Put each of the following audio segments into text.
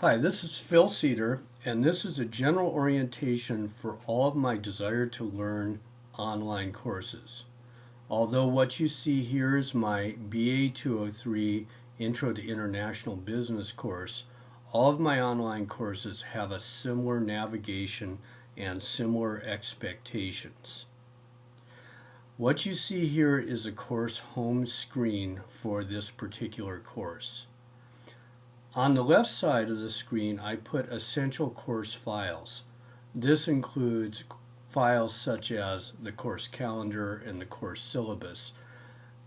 Hi, this is Phil Cedar, and this is a general orientation for all of my desire to learn online courses. Although what you see here is my BA 203 Intro to International Business course, all of my online courses have a similar navigation and similar expectations. What you see here is a course home screen for this particular course. On the left side of the screen, I put essential course files. This includes files such as the course calendar and the course syllabus.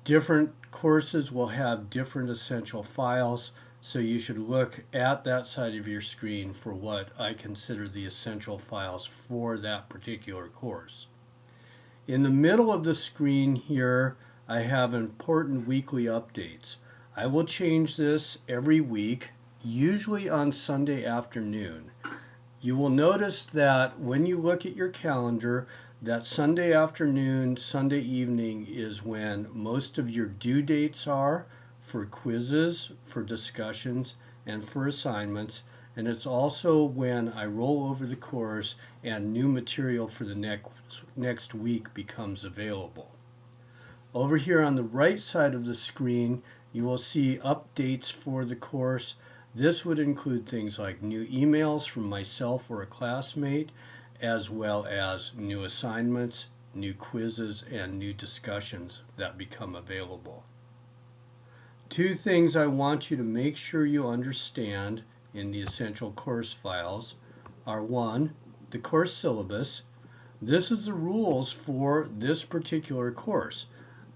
Different courses will have different essential files, so you should look at that side of your screen for what I consider the essential files for that particular course. In the middle of the screen here, I have important weekly updates. I will change this every week, usually on Sunday afternoon. You will notice that when you look at your calendar, that Sunday afternoon, Sunday evening is when most of your due dates are for quizzes, for discussions, and for assignments. And it's also when I roll over the course and new material for the next week becomes available. Over here on the right side of the screen, you will see updates for the course. This would include things like new emails from myself or a classmate, as well as new assignments, new quizzes, and new discussions that become available. Two things I want you to make sure you understand in the essential course files are: one, the course syllabus. This is the rules for this particular course.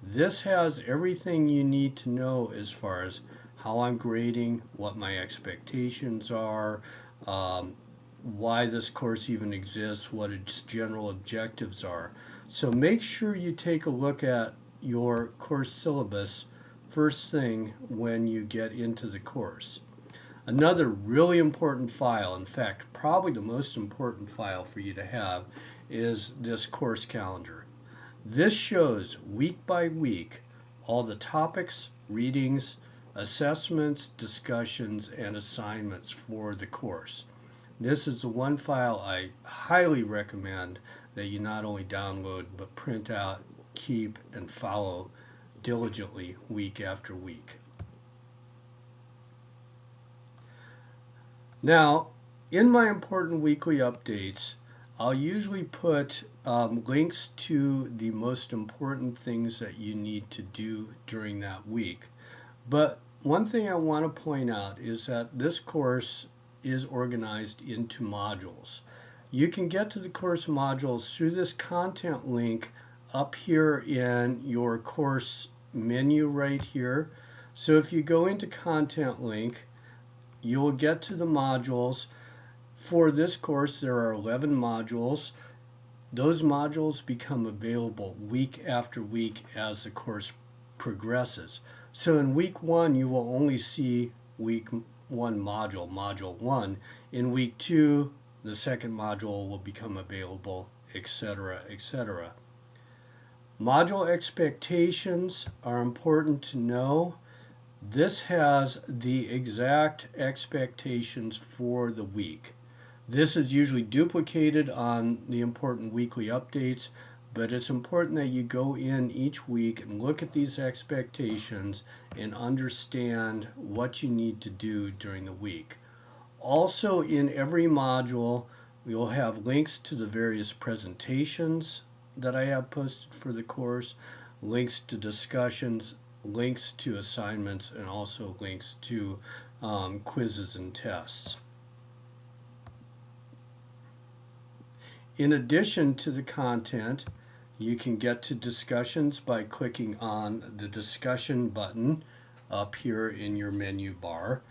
This has everything you need to know as far as how I'm grading, what my expectations are, why this course even exists, what its general objectives are. So make sure you take a look at your course syllabus first thing when you get into the course. Another really important file, in fact, probably the most important file for you to have, is this course calendar. This shows week by week all the topics, readings, assessments, discussions, and assignments for the course. This is the one file I highly recommend that you not only download but print out, keep, and follow diligently week after week. Now, in my important weekly updates, I'll usually put links to the most important things that you need to do during that week. But one thing I want to point out is that this course is organized into modules. You can get to the course modules through this content link up here in your course menu right here. So if you go into content link, you'll get to the modules. For this course, there are 11 modules. Those modules become available week after week as the course progresses. So in week 1, you will only see week 1 module, module 1. In week 2, the second module will become available, etc., etc. Module expectations are important to know. This has the exact expectations for the week. This is usually duplicated on the important weekly updates, but it's important that you go in each week and look at these expectations and understand what you need to do during the week. Also, in every module, you'll have links to the various presentations that I have posted for the course, links to discussions, links to assignments, and also links to quizzes and tests. In addition to the content, you can get to discussions by clicking on the discussion button up here in your menu bar.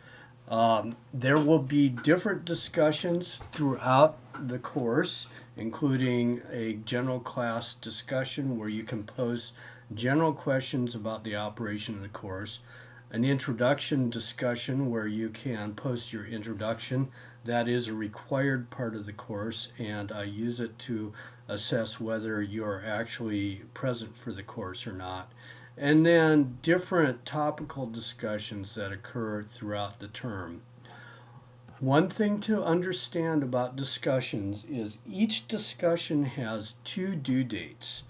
There will be different discussions throughout the course, including a general class discussion where you can post general questions about the operation of the course, an introduction discussion where you can post your introduction. That is a required part of the course, and I use it to assess whether you're actually present for the course or not. And then different topical discussions that occur throughout the term. One thing to understand about discussions is each discussion has two due dates.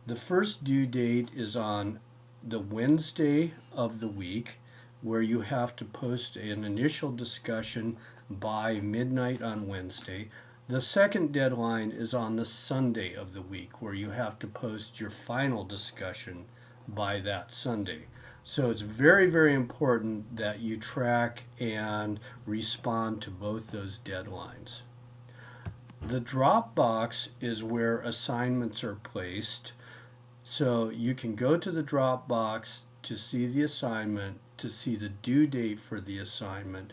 The first due date is on the Wednesday of the week, where you have to post an initial discussion by midnight on Wednesday. The second deadline is on the Sunday of the week, where you have to post your final discussion by that Sunday. So it's very, very important that you track and respond to both those deadlines. The Dropbox is where assignments are placed. So you can go to the Dropbox to see the assignment, to see the due date for the assignment,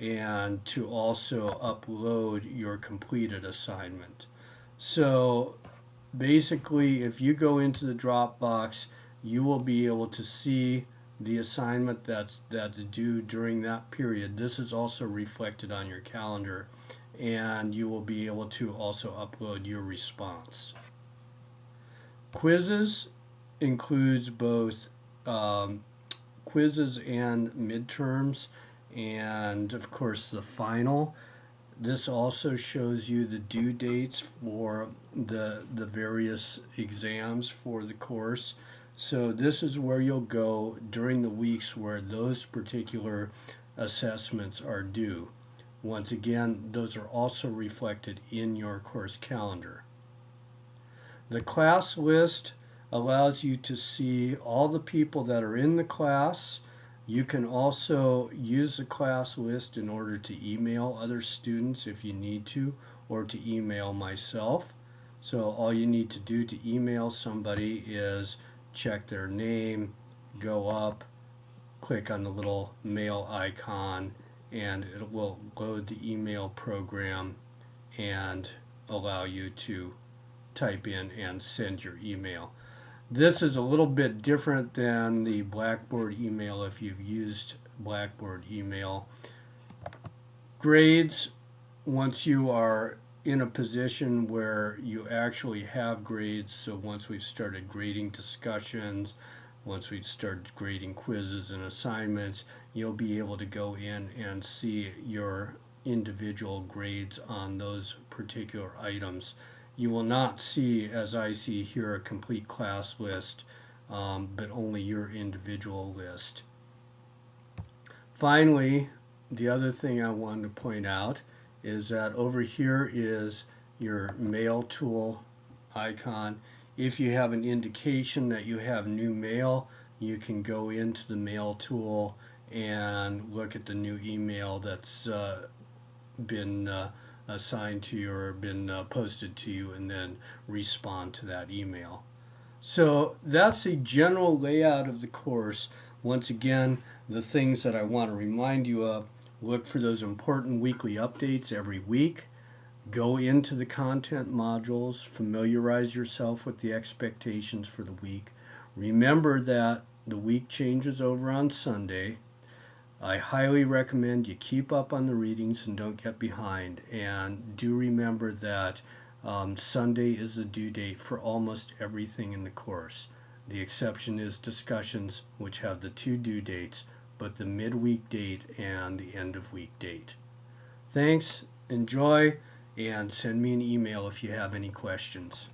and to also upload your completed assignment. So basically, if you go into the Dropbox, you will be able to see the assignment that's due during that period. This is also reflected on your calendar, and you will be able to also upload your response. Quizzes includes both quizzes and midterms, and of course the final. This also shows you the due dates for the various exams for the course. So this is where you'll go during the weeks where those particular assessments are due. Once again, those are also reflected in your course calendar. The class list allows you to see all the people that are in the class. You can also use the class list in order to email other students if you need to, or to email myself. So all you need to do to email somebody is check their name, go up, click on the little mail icon, and it will load the email program and allow you to type in and send your email. This is a little bit different than the Blackboard email if you've used Blackboard email. Grades, once you are in a position where you actually have grades, so once we've started grading discussions, once we've started grading quizzes and assignments, you'll be able to go in and see your individual grades on those particular items. You will not see, as I see here, a complete class list, but only your individual list. Finally, the other thing I wanted to point out is that over here is your mail tool icon. If you have an indication that you have new mail, you can go into the mail tool and look at the new email that's been assigned to you or been posted to you, and then respond to that email. So that's the general layout of the course. Once again, the things that I want to remind you of: look for those important weekly updates every week. Go into the content modules, familiarize yourself with the expectations for the week. Remember that the week changes over on Sunday. I highly recommend you keep up on the readings and don't get behind. And do remember that Sunday is the due date for almost everything in the course. The exception is discussions, which have the two due dates, but the midweek date and the end of week date. Thanks, enjoy, and send me an email if you have any questions.